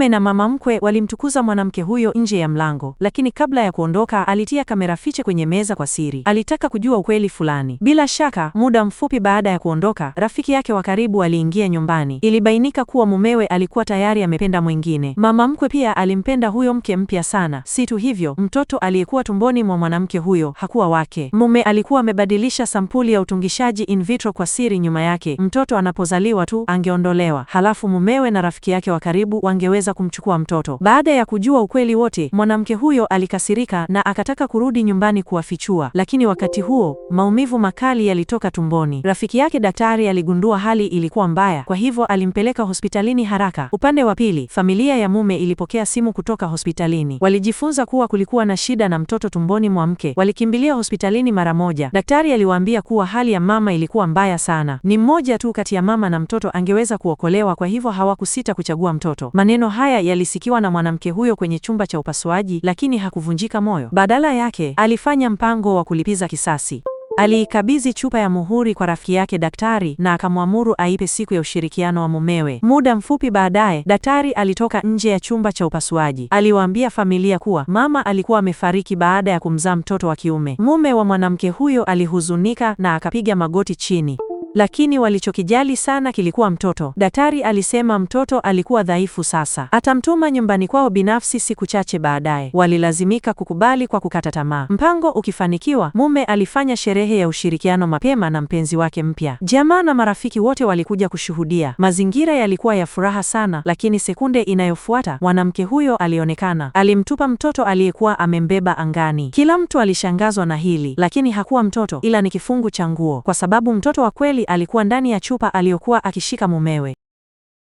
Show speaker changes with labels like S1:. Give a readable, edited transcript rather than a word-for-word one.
S1: Mume na mama mkwe walimtukuza mwanamke huyo nje ya mlango, lakini kabla ya kuondoka alitia kamera fiche kwenye meza kwa siri. Alitaka kujua ukweli fulani. Bila shaka, muda mfupi baada ya kuondoka, rafiki yake wa karibu aliingia nyumbani. Ilibainika kuwa mumewe alikuwa tayari amependa mwingine. Mama mkwe pia alimpenda huyo mke mpya sana. Si tu hivyo, mtoto aliyekuwa tumboni mwa mwanamke huyo hakuwa wake. Mume alikuwa amebadilisha sampuli ya utungishaji in vitro kwa siri nyuma yake. Mtoto anapozaliwa tu angeondolewa, halafu mumewe na rafiki yake wa karibu wangeweza kumchukua mtoto. Baada ya kujua ukweli wote, mwanamke huyo alikasirika na akataka kurudi nyumbani kuwafichua, lakini wakati huo maumivu makali yalitoka tumboni. Rafiki yake daktari aligundua hali ilikuwa mbaya, kwa hivyo alimpeleka hospitalini haraka. Upande wa pili, familia ya mume ilipokea simu kutoka hospitalini. Walijifunza kuwa kulikuwa na shida na mtoto tumboni mwa mke. Walikimbilia hospitalini mara moja. Daktari aliwaambia kuwa hali ya mama ilikuwa mbaya sana. Ni mmoja tu kati ya mama na mtoto angeweza kuokolewa, kwa hivyo hawakusita kuchagua mtoto. Maneno haya yalisikiwa na mwanamke huyo kwenye chumba cha upasuaji, lakini hakuvunjika moyo. Badala yake, alifanya mpango wa kulipiza kisasi. Aliikabidhi chupa ya muhuri kwa rafiki yake daktari na akamwamuru aipe siku ya ushirikiano wa mumewe. Muda mfupi baadaye, daktari alitoka nje ya chumba cha upasuaji. Aliwaambia familia kuwa mama alikuwa amefariki baada ya kumzaa mtoto wa kiume. Mume wa mwanamke huyo alihuzunika na akapiga magoti chini. Lakini walichokijali sana kilikuwa mtoto. Daktari alisema mtoto alikuwa dhaifu sasa. Atamtuma nyumbani kwao binafsi siku chache baadaye. Walilazimika kukubali kwa kukata tamaa. Mpango ukifanikiwa, mume alifanya sherehe ya ushirikiano mapema na mpenzi wake mpya. Jamaa na marafiki wote walikuja kushuhudia. Mazingira yalikuwa ya furaha sana, lakini sekunde inayofuata mwanamke huyo alionekana. Alimtupa mtoto aliyekuwa amembeba angani. Kila mtu alishangazwa na hili, lakini hakuwa mtoto ila ni kifungu cha nguo, kwa sababu mtoto wa kweli alikuwa ndani ya chupa aliyokuwa akishika mumewe.